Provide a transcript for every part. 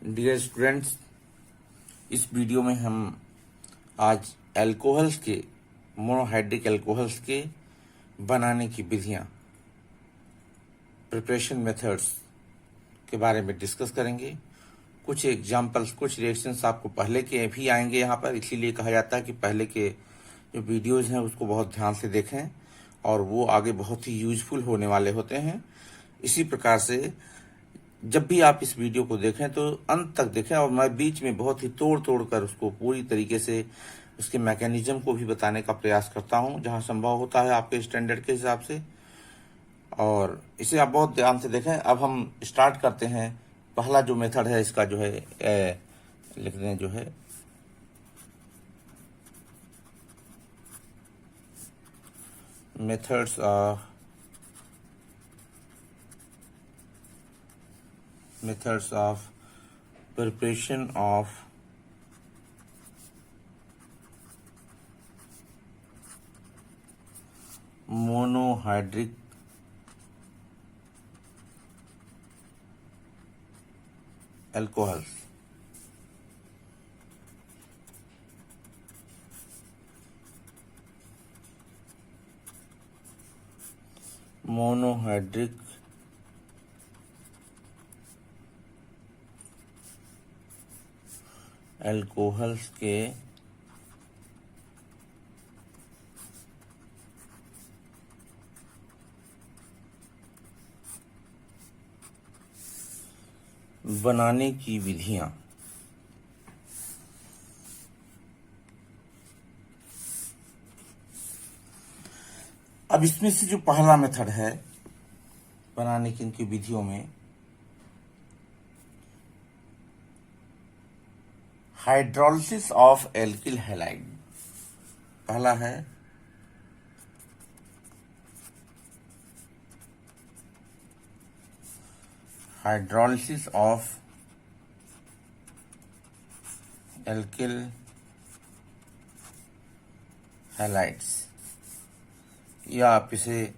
Dear students, इस video में हम आज अल्कोहल्स के मोनोहाइड्रिक अल्कोहल्स के बनाने की विधियां, प्रिपरेशन मेथड्स के बारे में डिस्कस करेंगे। कुछ एग्जाम्पल्स, कुछ रिएक्शंस आपको पहले के भी आएंगे यहाँ पर, इसीलिए कहा जाता है कि पहले के जो वीडियोज हैं उसको बहुत ध्यान से देखें और वो आगे बहुत ही यूजफुल होने वाले होते हैं। इसी प्रकार से जब भी आप इस वीडियो को देखें तो अंत तक देखें, और मैं बीच में बहुत ही तोड़ तोड़ कर उसको पूरी तरीके से उसके मैकेनिज्म को भी बताने का प्रयास करता हूं जहां संभव होता है आपके स्टैंडर्ड के हिसाब से, और इसे आप बहुत ध्यान से देखें। अब हम स्टार्ट करते हैं। पहला जो मेथड है इसका जो है लिख दें, जो है methods of preparation of monohydric alcohols. Monohydric alcohols के बनाने की विधियां। अब इसमें से जो पहला मेथड है बनाने की इनकी विधियों में, हाइड्रोलिसिस ऑफ एल्किल हैलाइड पहला है। हाइड्रोलिसिस ऑफ एल्किल हैलाइड्स, या आप इसे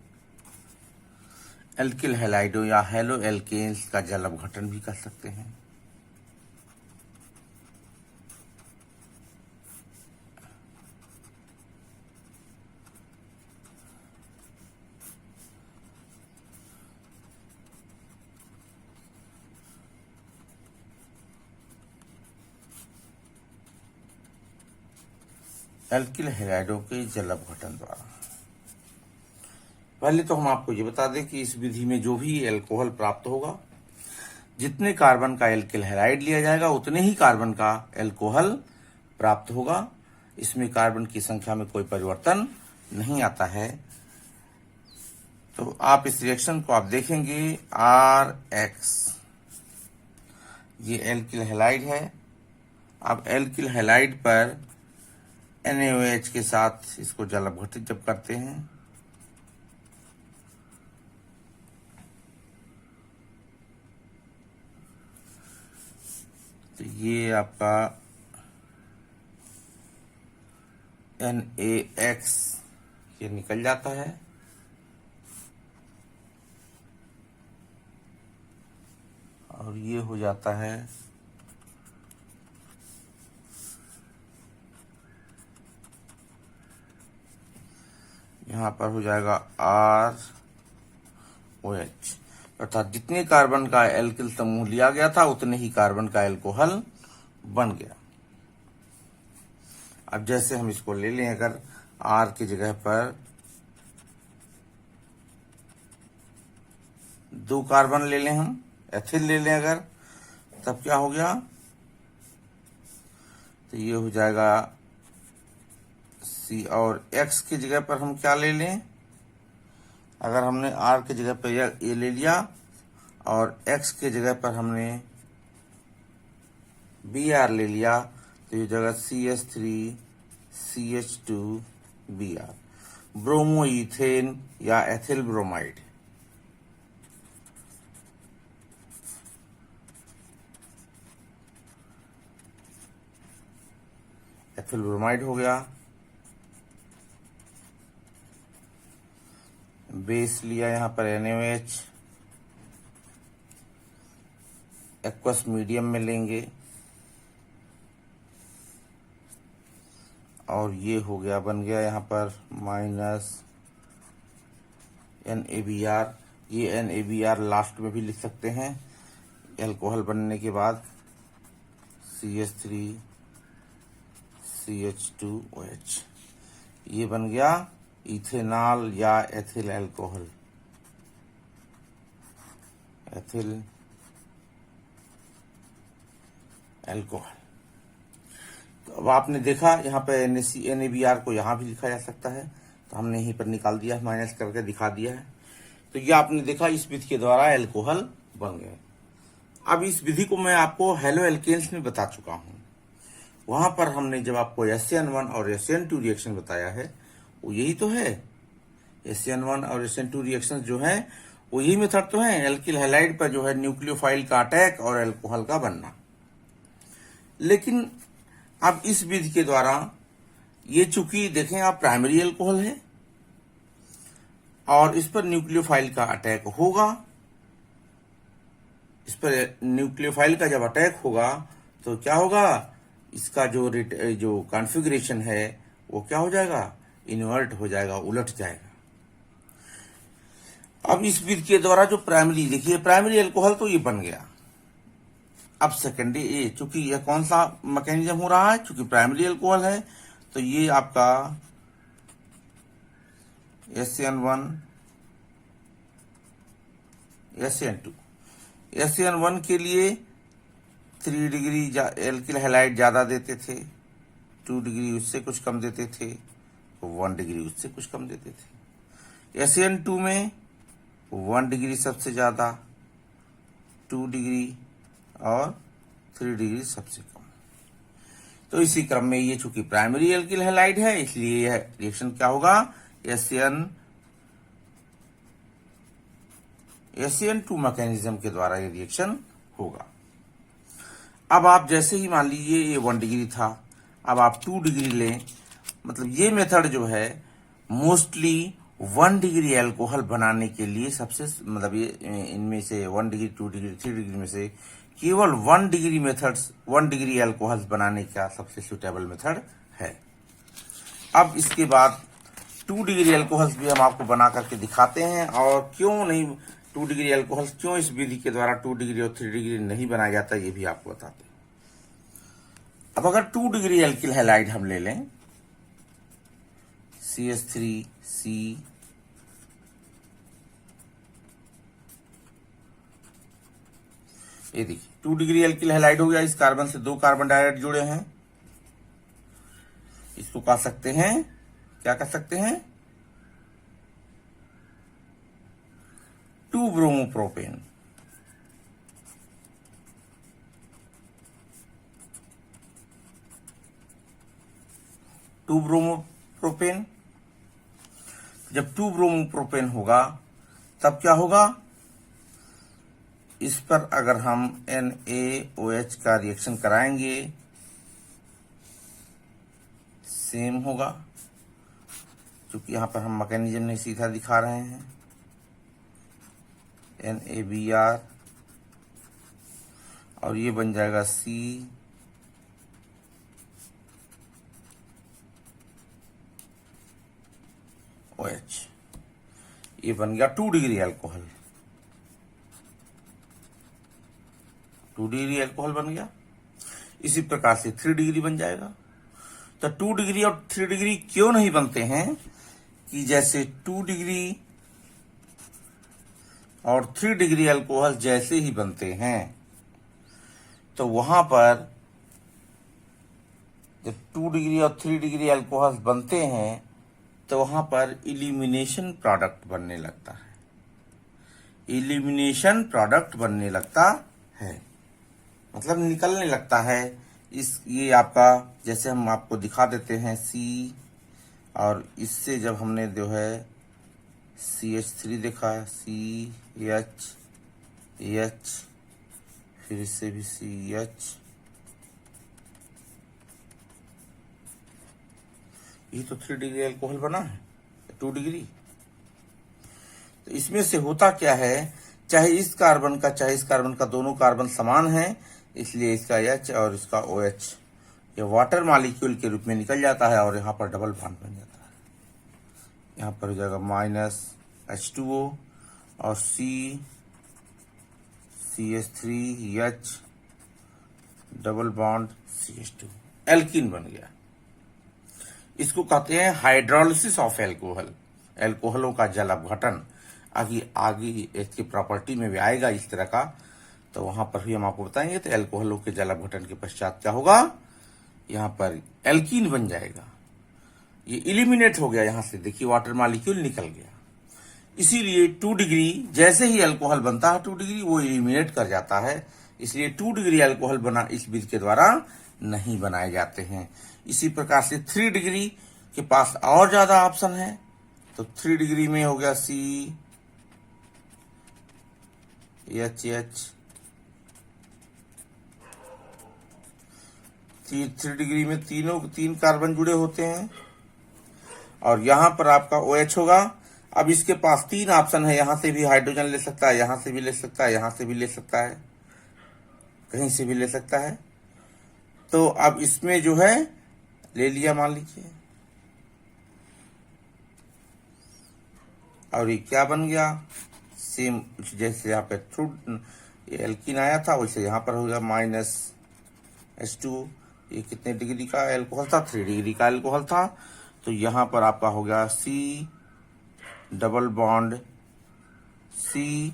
एल्किल हैलाइडो या हेलो एल्केन्स का जल अपघटन भी कर सकते हैं। एल्किल हैलाइडों के जल अपघटन द्वारा। पहले तो हम आपको ये बता दें कि इस विधि में जो भी एल्कोहल प्राप्त होगा, जितने कार्बन का एल्किल हैलाइड लिया जाएगा उतने ही कार्बन का एल्कोहल प्राप्त होगा। इसमें कार्बन की संख्या में कोई परिवर्तन नहीं आता है। तो आप इस रिएक्शन को आप देखेंगे, RX ये एल्किल हैलाइड है। अब एल्किल हैलाइड पर NaOH के साथ इसको जल अपघटित जब करते हैं तो ये आपका NaX ये निकल जाता है, और ये हो जाता है यहाँ पर हो जाएगा ROH, अर्थात जितने कार्बन का एल्किल समूह लिया गया था उतने ही कार्बन का एल्कोहल बन गया। अब जैसे हम इसको ले लें, अगर R की जगह पर 2 कार्बन ले लें, हम एथिल ले लें अगर, तब क्या हो गया, तो ये हो जाएगा C, और X की जगह पर हम क्या ले लें, अगर हमने R की जगह पर ये ले लिया और X की जगह पर हमने Br ले लिया, तो ये जगह CH3CH2Br, ब्रोमो इथेन या एथिल ब्रोमाइड। एथिल ब्रोमाइड हो गया। बेस लिया यहाँ पर NaOH, एक्वस मीडियम में लेंगे और ये हो गया, बन गया यहाँ पर माइनस NaBr। ये NaBr लास्ट में भी लिख सकते हैं एल्कोहल बनने के बाद, CH3CH2OH। ये बन गया इथेनॉल या एथिल अल्कोहल, एथिल अल्कोहल। तो अब आपने देखा यहाँ पे NaBr को यहाँ भी लिखा जा सकता है, तो हमने यहीं पर निकाल दिया, माइनस करके दिखा दिया है। तो ये आपने देखा इस विधि के द्वारा अल्कोहल बन गए। अब इस विधि को मैं आपको हेलो एल्केन्स में बता चुका हूं। वहां पर हमने जब आपको SN1 और SN2 रिएक्शन बताया है, वो यही तो है। SN1 और SN2 रिएक्शन जो है वो यही मेथड तो है, एल्किल हैलाइड पर जो है न्यूक्लियोफाइल का अटैक और अल्कोहल का बनना। लेकिन अब इस विधि के द्वारा ये चूंकि देखें आप प्राइमरी अल्कोहल है और इस पर न्यूक्लियोफाइल का अटैक होगा, इस पर न्यूक्लियोफाइल का जब अटैक होगा तो क्या होगा, इसका जो कॉन्फ़िगरेशन है वो क्या हो जाएगा, इन्वर्ट हो जाएगा, उलट जाएगा। अब इस विधि के द्वारा जो प्राइमरी, देखिए प्राइमरी अल्कोहल तो ये बन गया। अब सेकेंडरी ये, चूंकि यह कौन सा मैकेनिज्म हो रहा है, चूंकि प्राइमरी अल्कोहल है तो ये आपका SN1 SN2। SN1 के लिए 3 डिग्री एल्किल हैलाइड ज्यादा देते थे, 2 डिग्री उससे कुछ कम देते थे, 1 डिग्री उससे कुछ कम देते थे। SN2 में 1 डिग्री सबसे ज्यादा, 2 डिग्री और 3 डिग्री सबसे कम। तो इसी क्रम में ये चूंकि प्राइमरी एल्किल हैलाइड है, इसलिए यह रिएक्शन क्या होगा, SN2 मैकेनिज्म के द्वारा ये रिएक्शन होगा। अब आप जैसे ही मान लीजिए ये 1 डिग्री था, अब आप 2 डिग्री लें, मतलब ये मेथड जो है मोस्टली 1 डिग्री अल्कोहल बनाने के लिए सबसे, मतलब ये इनमें से 1 डिग्री, 2 डिग्री, 3 डिग्री में से केवल 1 डिग्री मेथड्स, 1 डिग्री अल्कोहल बनाने का सबसे सुटेबल मेथड है। अब इसके बाद 2 डिग्री अल्कोहल भी हम आपको बना करके दिखाते हैं, और क्यों नहीं 2 डिग्री अल्कोहल, क्यों इस विधि के द्वारा 2 डिग्री और 3 डिग्री नहीं बनाया जाता, ये भी आपको बताते हैं। अब अगर 2 डिग्री एल्किल हैलाइड हम ले लें, CH3C, ये देखिए 2 डिग्री एल्किल हैलाइड हो गया, इस कार्बन से 2 कार्बन डाइऑक्साइड जुड़े हैं, इसको कह सकते हैं, क्या कह सकते हैं, 2 ब्रोमोप्रोपेन। ब्रोमोप्रोपेन, जब 2 ब्रोमोप्रोपेन होगा तब क्या होगा, इस पर अगर हम NaOH का रिएक्शन कराएंगे, सेम होगा, क्योंकि यहां पर हम मैकेनिज्म नहीं सीधा दिखा रहे हैं। NaBr और ये बन जाएगा COH। ये बन गया 2 डिग्री अल्कोहल, 2 डिग्री अल्कोहल बन गया। इसी प्रकार से 3 डिग्री बन जाएगा। तो 2 डिग्री और 3 डिग्री क्यों नहीं बनते हैं, कि जैसे 2 डिग्री और 3 डिग्री अल्कोहल जैसे ही बनते हैं, तो वहां पर जब 2 डिग्री और 3 डिग्री अल्कोहल बनते हैं तो वहां पर इलिमिनेशन प्रोडक्ट बनने लगता है, इलिमिनेशन प्रोडक्ट बनने लगता है, मतलब निकलने लगता है। ये आपका, जैसे हम आपको दिखा देते हैं C, और इससे जब हमने जो है CH3 देखा, CH, फिर इससे भी CH, ये तो 3 डिग्री अल्कोहल बना है, 2 डिग्री। तो इसमें से होता क्या है चाहे इस कार्बन का चाहे इस कार्बन का, दोनों कार्बन समान है, इसलिए इसका H और इसका OH ये वाटर मॉलिक्यूल के रूप में निकल जाता है और यहाँ पर डबल बॉन्ड बन जाता है। यहाँ पर हो जाएगा -H2O और CH3H double bond CH2, alkene बन गया। इसको कहते हैं हाइड्रोलिसिस ऑफ एल्कोहल, एल्कोहलों का जल अपघटन। आगे इसकी प्रॉपर्टी में भी आएगा इस तरह का, तो वहां पर भी हम आपको बताएंगे। तो एल्कोहलों के जल अपघटन के पश्चात क्या होगा, यहाँ पर एल्कीन बन जाएगा। ये इलिमिनेट हो गया, यहां से देखिए वाटर मॉलिक्यूल निकल गया। इसीलिए 2 डिग्री जैसे ही अल्कोहल बनता है 2 डिग्री वो इलिमिनेट कर जाता है, इसलिए 2 डिग्री अल्कोहल बना इस विधि के द्वारा नहीं बनाए जाते हैं। इसी प्रकार से 3 डिग्री के पास और ज्यादा ऑप्शन है, तो 3 डिग्री में हो गया CHH, 3 डिग्री में तीन कार्बन जुड़े होते हैं और यहां पर आपका OH होगा। अब इसके पास 3 ऑप्शन है, यहां से भी हाइड्रोजन ले सकता है, यहां से भी ले सकता है, यहां से भी ले सकता है, कहीं से भी ले सकता है। तो अब इसमें जो है ले लिया मान लीजिए, और ये क्या बन गया, सेम जैसे यहाँ पे ये एल्कीन आया था वैसे यहाँ पर हो गया -H2। ये कितने डिग्री का एल्कोहल था, 3 डिग्री का एल्कोहल था, तो यहाँ पर आपका हो गया C डबल बॉन्ड CH,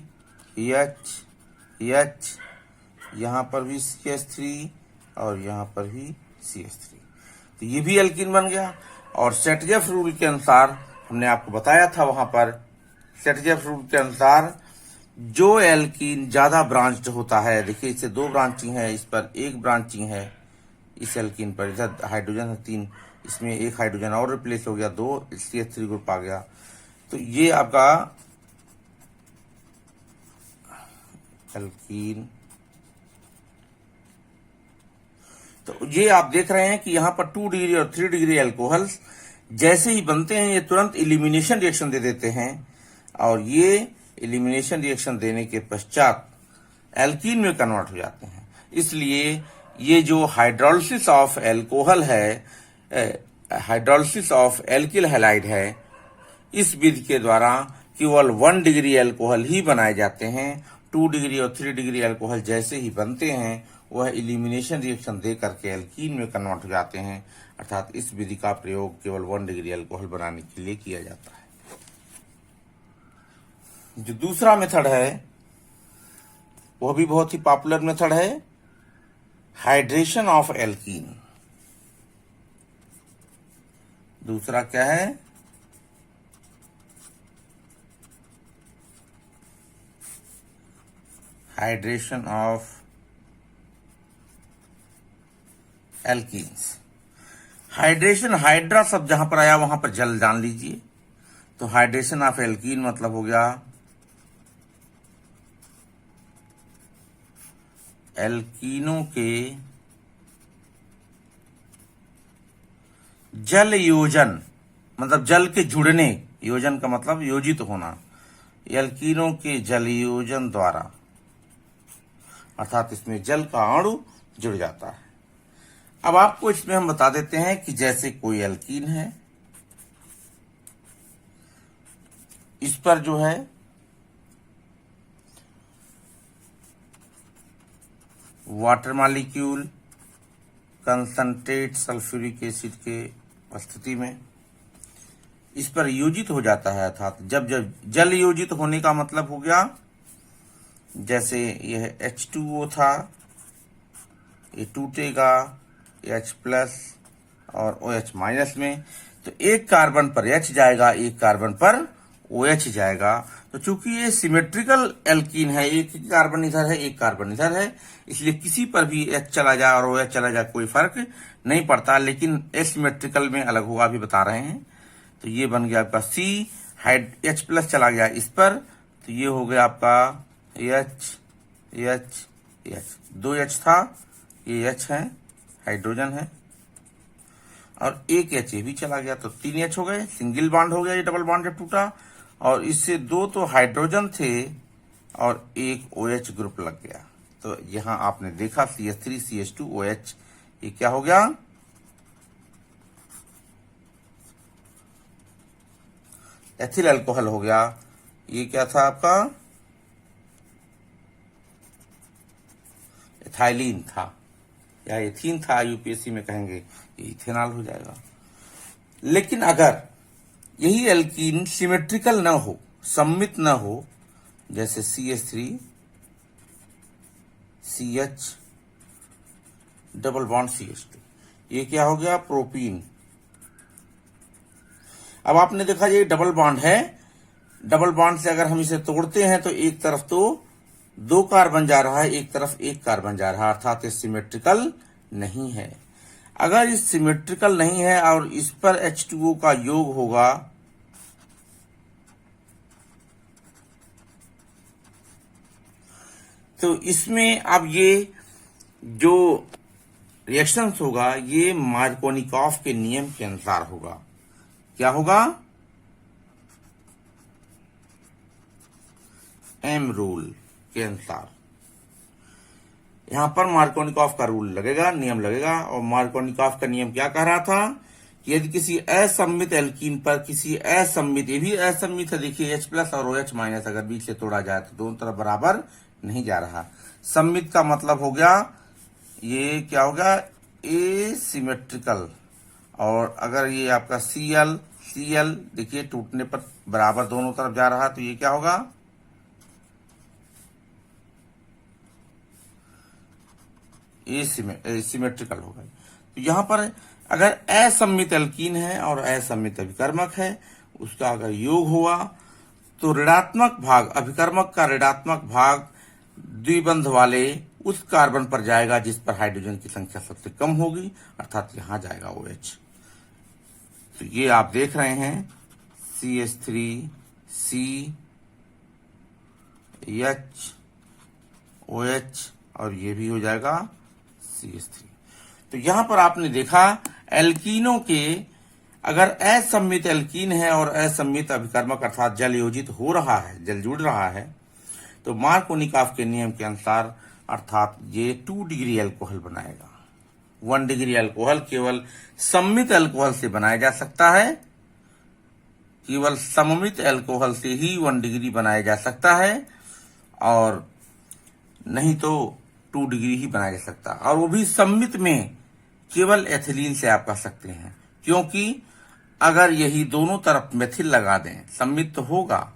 यहाँ पर भी CH3 और यहाँ पर भी CH3, तो ये भी एल्कीन बन गया। और सेटजेफ रूल के अनुसार हमने आपको बताया था, वहां पर सेटजेफ रूल के अनुसार जो एल्कीन ज्यादा ब्रांच्ड होता है, देखिए इससे 2 ब्रांचिंग है, इस पर 1 ब्रांचिंग है, इस एल्कीन पर इधर हाइड्रोजन है 3, इसमें 1 हाइड्रोजन और रिप्लेस हो गया, 2 CH3 ग्रुप आ गया। तो ये आपका एल्कीन, तो ये आप देख रहे हैं कि यहां पर 2 डिग्री और 3 डिग्री एल्कोहल जैसे ही बनते हैं ये तुरंत इलिमिनेशन रिएक्शन दे देते हैं, और ये इलिमिनेशन रिएक्शन देने के पश्चात एल्कीन में कन्वर्ट हो जाते हैं। इसलिए ये जो हाइड्रोलिसिस ऑफ एल्कोहल है, हाइड्रोलिसिस ऑफ एल्किल हैलाइड है, इस विधि के द्वारा केवल 1 डिग्री एल्कोहल ही बनाए जाते हैं। 2 डिग्री और 3 डिग्री एल्कोहल जैसे ही बनते हैं वह इलिमिनेशन रिएक्शन दे करके एल्कीन में कन्वर्ट हो जाते हैं, अर्थात इस विधि का प्रयोग केवल 1 डिग्री एल्कोहल बनाने के लिए किया जाता है। जो दूसरा मेथड है वह भी बहुत ही पॉपुलर मेथड है, हाइड्रेशन ऑफ एल्कीन। दूसरा क्या है, hydration of alkenes. Hydration, hydra शब्द जहां पर आया वहां पर जल जान लीजिए, तो हाइड्रेशन ऑफ एल्कीन मतलब हो गया एल्कीनों के जल योजन, मतलब जल के जुड़ने, योजन का मतलब योजित होना, एल्कीनों के जल योजन द्वारा, अर्थात इसमें जल का अणु जुड़ जाता है। अब आपको इसमें हम बता देते हैं कि जैसे कोई एल्कीन है, इस पर जो है water molecule concentrate sulphuric acid के उपस्थिति में इस पर योजित हो जाता है, अर्थात जब जब जल योजित होने का मतलब हो गया, जैसे यह H2O था, ये टूटेगा H प्लस और OH माइनस में, तो एक कार्बन पर H जाएगा, एक कार्बन पर OH जाएगा। तो चूंकि ये सिमेट्रिकल एल्कीन है, एक कार्बन इधर है एक कार्बन इधर है, इसलिए किसी पर भी H चला जाए और OH चला जाए कोई फर्क नहीं पड़ता, लेकिन एसिमेट्रिकल में अलग होगा, अभी बता रहे हैं। तो ये बन गया आपका C, H प्लस चला गया इस पर, तो ये हो गया आपका H, 2 H था, ये H है, हाइड्रोजन है, और एक H ये भी चला गया, तो 3 H हो गए, सिंगल बॉन्ड हो गया, ये डबल बॉन्ड जब टूटा। और इससे 2 तो हाइड्रोजन थे और एक OH ग्रुप लग गया। तो यहां आपने देखा CH3 CH2 OH, ये क्या हो गया, एथिल अल्कोहल हो गया। ये क्या था आपका, एथाइलिन था या एथीन था, यूपीएससी में कहेंगे, ये इथेनॉल हो जाएगा। लेकिन अगर यही एल्कीन सिमेट्रिकल ना हो, सममित ना हो, जैसे CH3 CH double bond CH2, ये क्या हो गया, प्रोपीन। अब आपने देखा ये डबल बॉन्ड है, डबल बॉन्ड से अगर हम इसे तोड़ते हैं तो एक तरफ तो 2 कार्बन जा रहा है, एक तरफ 1 कार्बन जा रहा है, अर्थात ये सिमेट्रिकल नहीं है। अगर इस सिमेट्रिकल नहीं है और इस पर H2O का योग होगा, तो इसमें अब ये जो रिएक्शंस होगा ये मार्कोनिकॉफ के नियम के अनुसार होगा। क्या होगा, एम रूल के अनुसार। यहां पर मार्कोनिकॉफ का रूल लगेगा, नियम लगेगा। और मार्कोनिकॉफ का नियम क्या कह रहा था कि यदि किसी असम्मित एल्कीन पर किसी असम्मित, ये भी असम्मित है, देखिए H+ और OH- अगर बीच से तोड़ा जाए तो दोनों तरफ बराबर नहीं जा रहा। सम्मित का मतलब हो गया, ये क्या हो गया, एसिमेट्रिकल। और अगर ये आपका Cl देखिए टूटने पर बराबर दोनों तरफ जा रहा, तो ये क्या होगा, सिमेट्रिकल होगा। तो यहां पर अगर असम्मित एल्कीन है और असम्मित अभिकर्मक है, उसका अगर योग हुआ तो ऋणात्मक भाग, अभिकर्मक का ऋणात्मक भाग द्विबंध वाले उस कार्बन पर जाएगा जिस पर हाइड्रोजन की संख्या सबसे कम होगी, अर्थात यहां जाएगा OH। तो ये आप देख रहे हैं CH3 CH OH और ये भी हो जाएगा CH3। तो यहां पर आपने देखा एल्कीनों के, अगर असम्मित एल्कीन है और असम्मित अभिकर्मक अर्थात जल योजित हो रहा है, जल जुड़ रहा है, तो मार्कोनिकॉफ के नियम के अनुसार अर्थात ये 2 डिग्री अल्कोहल बनाएगा। 1 डिग्री अल्कोहल केवल सम्मित अल्कोहल से बनाया जा सकता है, केवल सममित अल्कोहल से ही 1 डिग्री बनाया जा सकता है, और नहीं तो 2 डिग्री ही बनाया जा सकता, और वो भी सम्मित में केवल एथिलीन से आप कर सकते हैं। क्योंकि अगर यही दोनों तरफ मेथिल लगा दें, सम्मित तो होगा,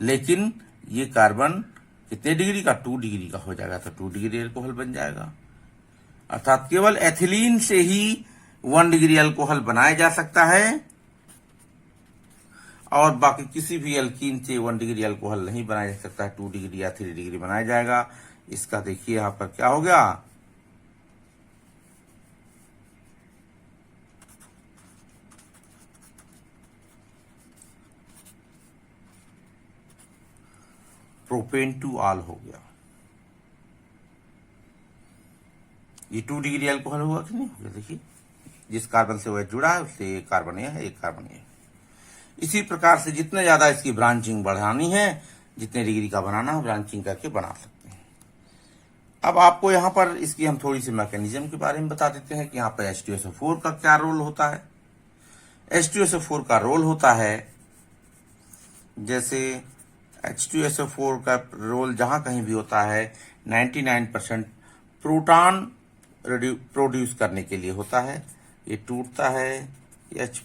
लेकिन ये कार्बन कितने डिग्री का, 2 डिग्री का हो जाएगा, तो 2 डिग्री अल्कोहल बन जाएगा। अर्थात केवल एथिलीन से ही 1 डिग्री अल्कोहल बनाया जा सकता है, और बाकी किसी भी एल्कीन से 1 डिग्री अल्कोहल नहीं बनाया जा सकता है। 2 डिग्री या 3 डिग्री बनाया जाएगा। इसका देखिए यहां पर क्या हो गया, प्रोपेन टू आल हो गया। ये 2 डिग्री अल्कोहल हुआ कि नहीं हो गया, देखिए जिस कार्बन से वह जुड़ा है उससे एक कार्बन यह है, एक कार्बन यह है। इसी प्रकार से जितने ज्यादा इसकी ब्रांचिंग बढ़ानी है, जितने डिग्री का बनाना है, ब्रांचिंग करके बना सकते हैं। अब आपको यहां पर इसकी हम थोड़ी सी मैकेनिज्म के बारे में बता देते हैं कि यहाँ पर H2SO4 का क्या रोल होता है। H2SO4 का रोल होता है, जैसे H2SO4 का रोल जहां कहीं भी होता है 99% प्रोटॉन प्रोड्यूस करने के लिए होता है। ये टूटता है, H+